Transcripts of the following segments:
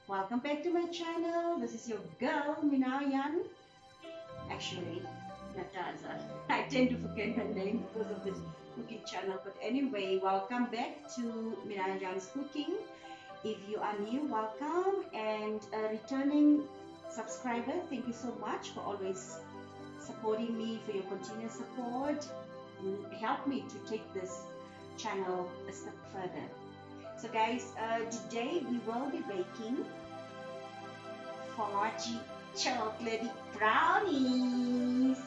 Welcome back to my channel. This is your girl Minayan. Actually, Nataza. I tend to forget her name because of this cooking channel. But anyway, welcome back to Minayan's Cooking. If you are new, welcome, and a returning subscriber, thank you so much for always supporting me, for your continuous support. Help me to take this channel a step further. So guys, today we will be baking Fudgy chocolate brownies.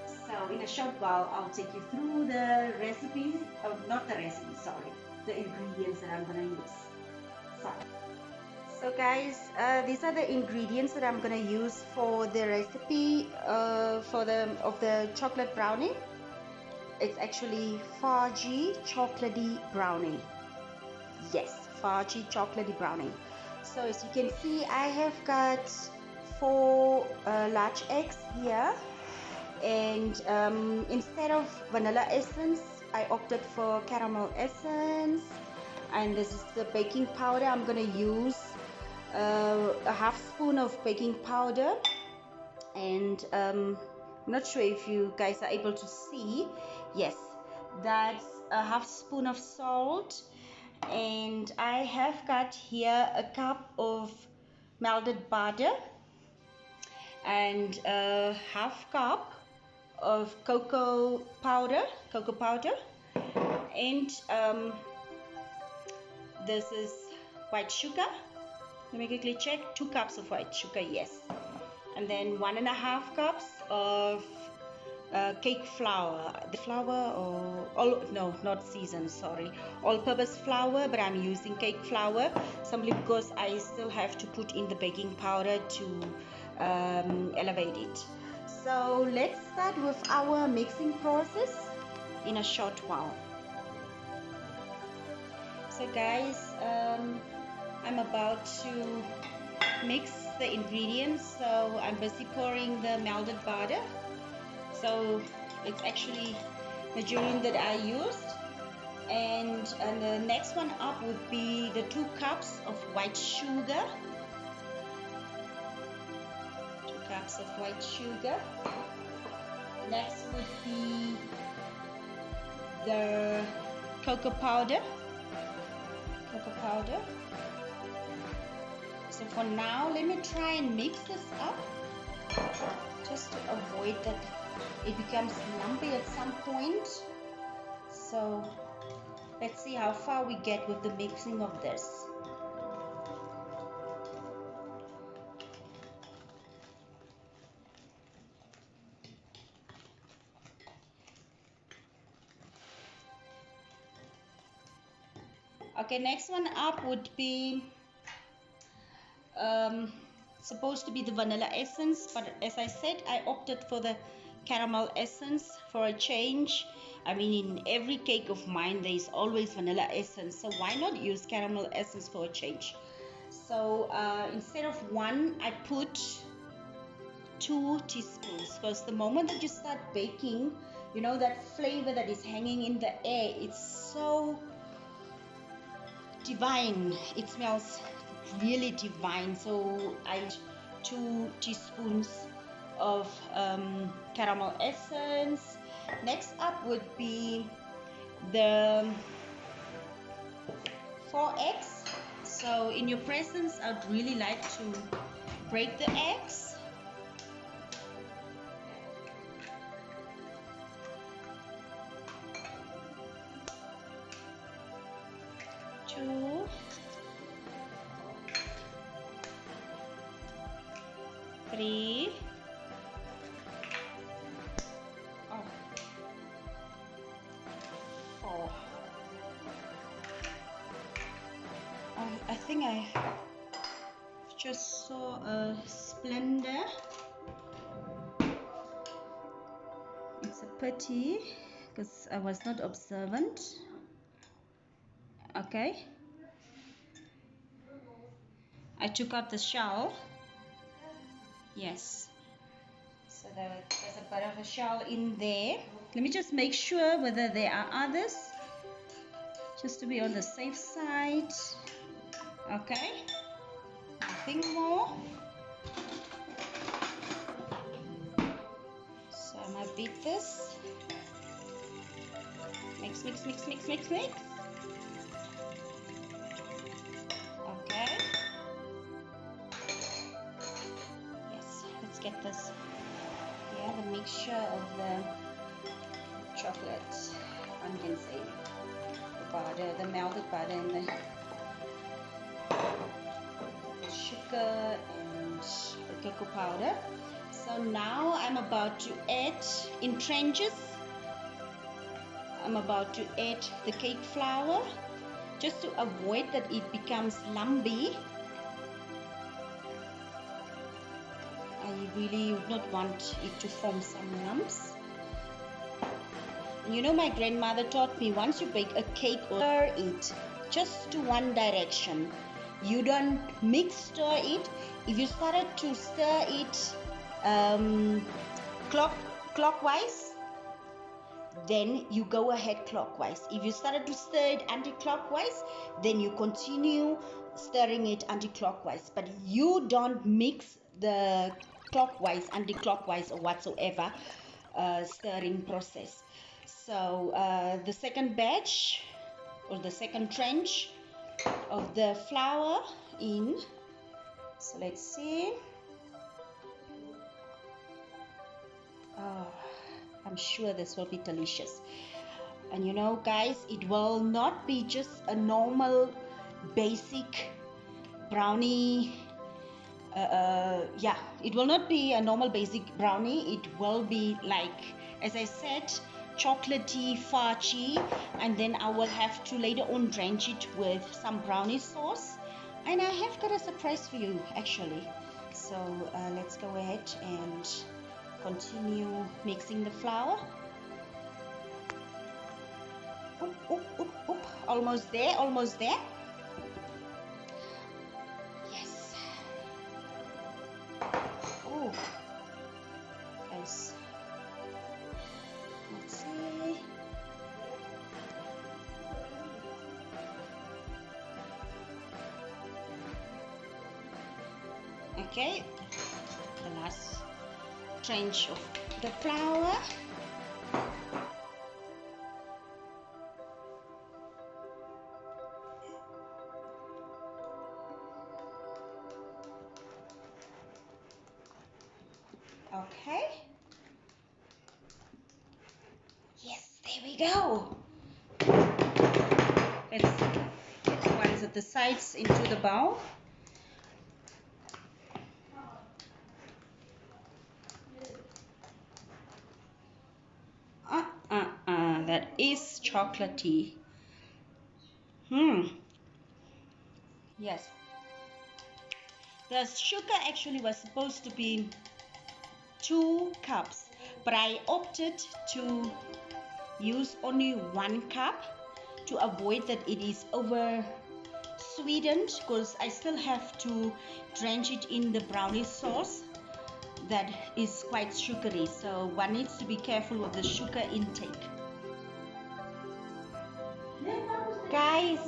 So in a short while, I'll take you through the recipe, not the recipe, sorry, the ingredients that I'm gonna use. So guys, these are the ingredients that I'm gonna use for the recipe of the chocolate brownie. It's actually Fudgy chocolatey brownie. Yes, Fudgy chocolatey brownie. So as you can see, I have got 4 large eggs here, and instead of vanilla essence, I opted for caramel essence. And this is the baking powder. I'm gonna use a half spoon of baking powder, and I'm not sure if you guys are able to see. Yes, that's a half spoon of salt, and I have got here a cup of melted butter and a half cup of cocoa powder, and this is white sugar. Let me quickly check. 2 cups of white sugar, yes, and then 1.5 cups of cake flour. The flour, or no, not seasoned, sorry, all-purpose flour, but I'm using cake flour simply because I still have to put in the baking powder to elevate it. So let's start with our mixing process in a short while. So guys, I'm about to mix the ingredients, so I'm busy pouring the melted butter. So it's actually the margarine that I used, and the next one up would be the 2 cups of white sugar. 2 cups of white sugar. Next would be the cocoa powder. So for now, let me try and mix this up, just to avoid that it becomes lumpy at some point. So let's see how far we get with the mixing of this. Okay, next one up would be supposed to be the vanilla essence, but as I said, I opted for the caramel essence for a change. I mean, in every cake of mine there is always vanilla essence, so why not use caramel essence for a change? So instead of 1, I put 2 teaspoons, because the moment that you start baking, you know, that flavor that is hanging in the air, it's so divine. It smells really divine. So I 2 teaspoons of caramel essence. Next up would be the 4 eggs. So in your presence, I'd really like to break the eggs. Two, 3, oh, 4. I think I just saw a splendor. It's a pity because I was not observant. Okay, I took out the shell. Yes, so there's a bit of a shell in there. Let me just make sure whether there are others, just to be on the safe side. Okay, Nothing more. So I'm gonna beat this. Mix, mix, mix, mix, mix, mix. Okay. Yes, let's get this. Yeah, the mixture of the chocolate, condensate, the butter, the melted butter, and the sugar and the cocoa powder. So now I'm about to add in trenches. I'm about to add the cake flour just to avoid that it becomes lumpy. I really would not want it to form some lumps. And you know, my grandmother taught me, once you bake a cake, stir it just to one direction. You don't mix stir it. If you started to stir it clockwise, then you go ahead clockwise. If you started to stir it anti-clockwise, then you continue stirring it anti-clockwise. But you don't mix the clockwise, anti-clockwise, or whatsoever stirring process. So the second batch or the second trench of the flour in. So let's see. Oh, I'm sure this will be delicious. And you know, guys, it will not be just a normal basic brownie. Yeah, it will not be a normal basic brownie. It will be, like, as I said, chocolatey, fudgy, and then I will have to later on drench it with some brownie sauce. And I have got a surprise for you, actually. So let's go ahead and continue mixing the flour. Oop, oop, oop, oop. Almost there, almost there. Yes. Oh, guys, let's see. Okay, the last trench of the flour. Okay. Yes, there we go. Let's get the ones at the sides into the bowl. That is chocolatey. Yes. The sugar actually was supposed to be 2 cups, but I opted to use only 1 cup to avoid that it is over sweetened, because I still have to drench it in the brownie sauce that is quite sugary, so one needs to be careful with the sugar intake. Guys,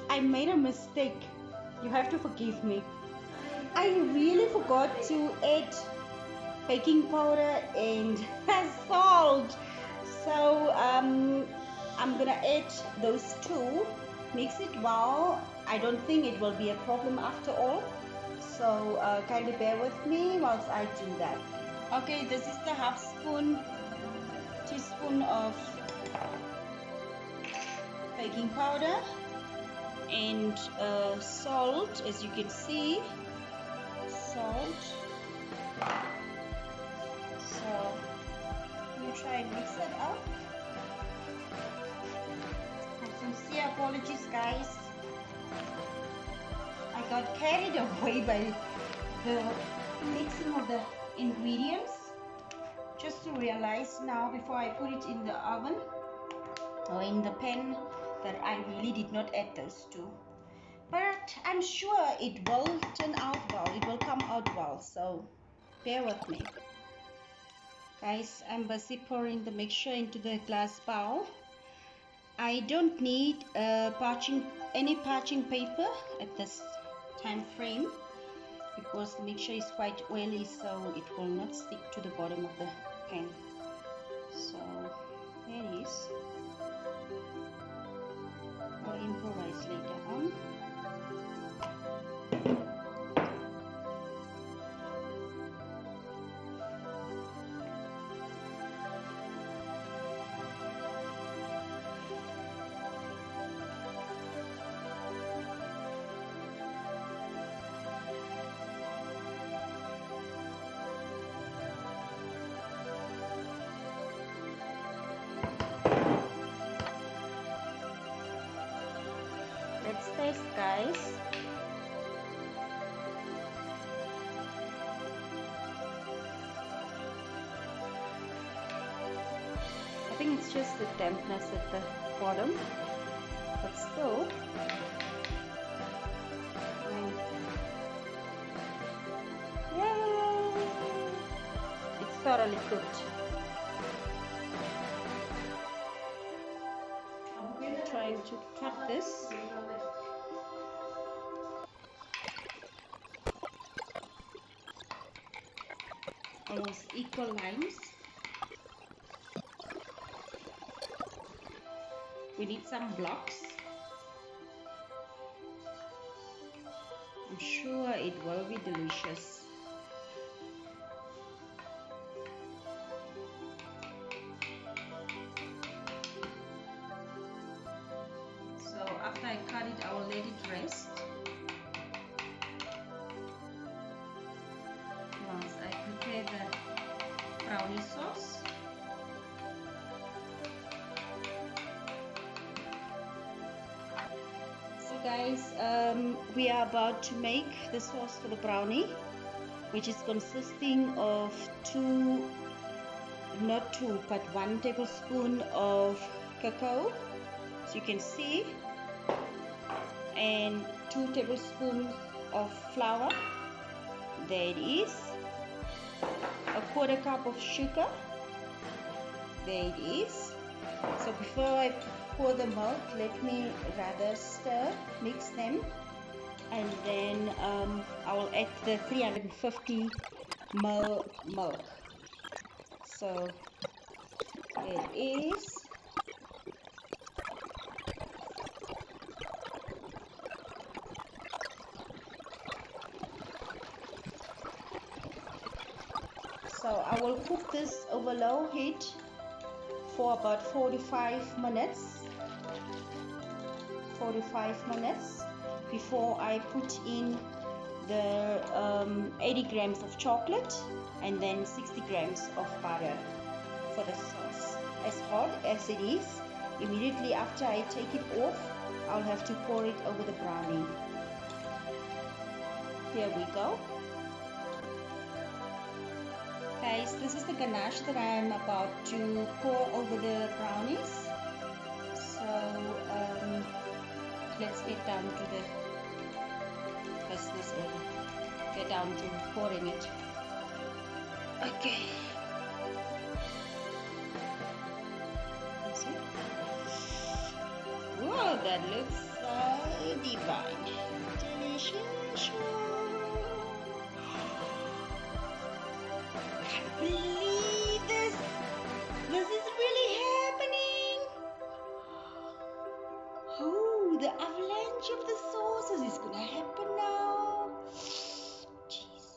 I made a mistake. You have to forgive me. I really forgot to add baking powder and salt. So I'm gonna add those two, mix it well. I don't think it will be a problem after all. So kindly bear with me whilst I do that. Okay, this is the half teaspoon of baking powder and salt, as you can see, salt. So let me try and mix it up. My sincere apologies, guys. I got carried away by the mixing of the ingredients, just to realize now before I put it in the oven or in the pan that I really did not add those two. But I'm sure it will turn out well, it will come out well, so bear with me. Guys, I'm busy pouring the mixture into the glass bowl. I don't need any parching paper at this time frame because the mixture is quite oily, so it will not stick to the bottom of the pan. So there it is. I'll improvise later on. Let's taste, guys. I think it's just the dampness at the bottom, but still. Yay! It's thoroughly cooked. I'm trying to cut this. Almost equal lines. We need some blocks. I'm sure it will be delicious. So after I cut it, I will let it rest. Once I prepare the brownie sauce. So guys, we are about to make the sauce for the brownie, which is consisting of one tablespoon of cacao, so you can see, and 2 tablespoons of flour. There it is. A 1/4 cup of sugar. There it is. So before I pour the milk, let me rather mix them, and then I will add the 350 ml milk. So there it is. So I will cook this over low heat for about 45 minutes. 45 minutes before I put in the 80 grams of chocolate and then 60 grams of butter for the sauce. As hot as it is, immediately after I take it off, I'll have to pour it over the brownie. Here we go. Guys, this is the ganache that I am about to pour over the brownies. So let's get down to the business and get down to pouring it. Okay. That's it. Wow, that looks so divine. Delicious. Can't believe this. This is really happening. Oh, the avalanche of the sauces is gonna happen now. Jeez.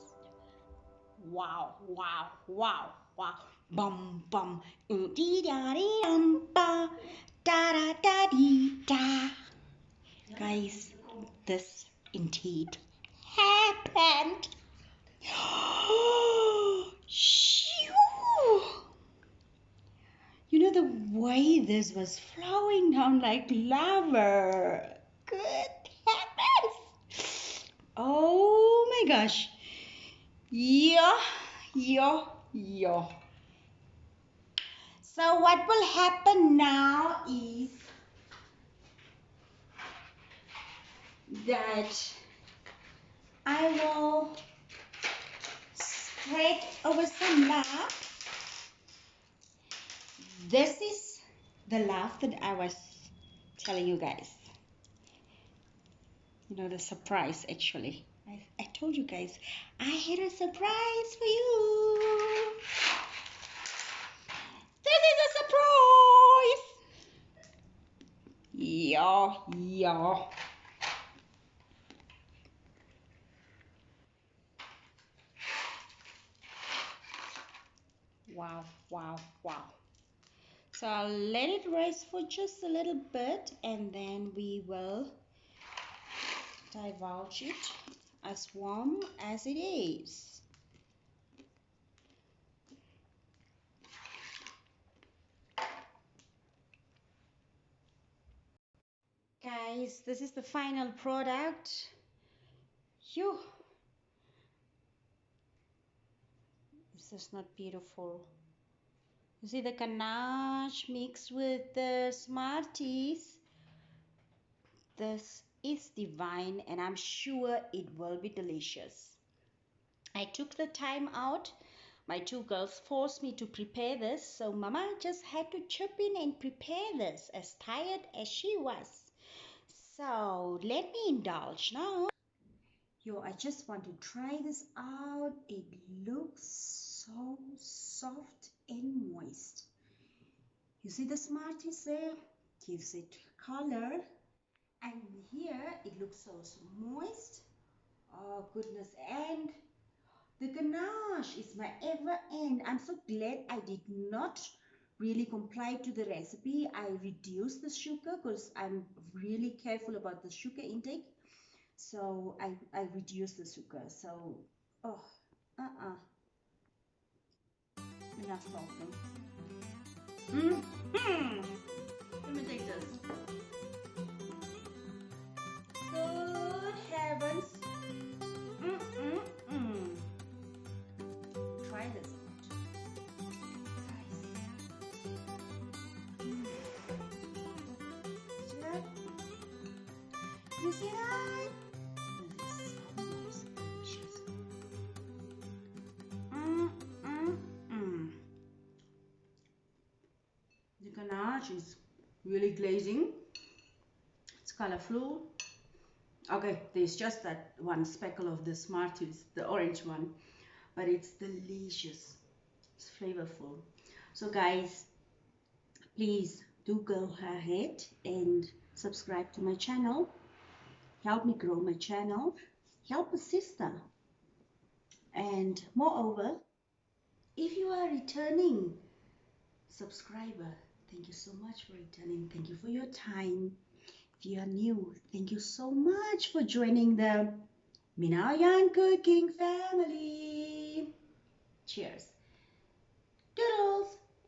Wow, wow, wow, wow. Bum bum. Dee da dee dum ba. Da da da dee da. Guys, this indeed happened. Shoo! You know, the way this was flowing down like lava. Good heavens! Oh my gosh. Yeah. So what will happen now is that I will spread over some love. This is the love that I was telling you guys. You know, the surprise actually. I told you guys, I had a surprise for you. This is a surprise. Yeah, yeah. Wow, wow, wow. So I'll let it rest for just a little bit and then we will divulge it as warm as it is. Guys, this is the final product. Phew. This is not beautiful. You see the ganache mixed with the Smarties. This is divine and I'm sure it will be delicious. I took the time out. My two girls forced me to prepare this, so Mama just had to chip in and prepare this, as tired as she was. So let me indulge now. Yo, I just want to try this out. It looks so soft and moist. You see the Smarties there? Gives it color. And here it looks so moist. Oh goodness. And the ganache is my ever end. I'm so glad I did not really comply to the recipe. I reduced the sugar because I'm really careful about the sugar intake. So I reduced the sugar. So, oh, enough talking. Mm-hmm. Let me take this. Good heavens. Mm-mm-mm. Try this out. Guys. See that? You see that? This is so nice, delicious. Mm-mm-mm. The ganache is really glazing. It's colorful. Okay, there's just that one speckle of the Smarties, the orange one, but it's delicious. It's flavorful. So guys, please do go ahead and subscribe to my channel. Help me grow my channel. Help a sister. And moreover, if you are a returning subscriber, thank you so much for returning. Thank you for your time. If you are new, thank you so much for joining the Minayan Cooking family. Cheers.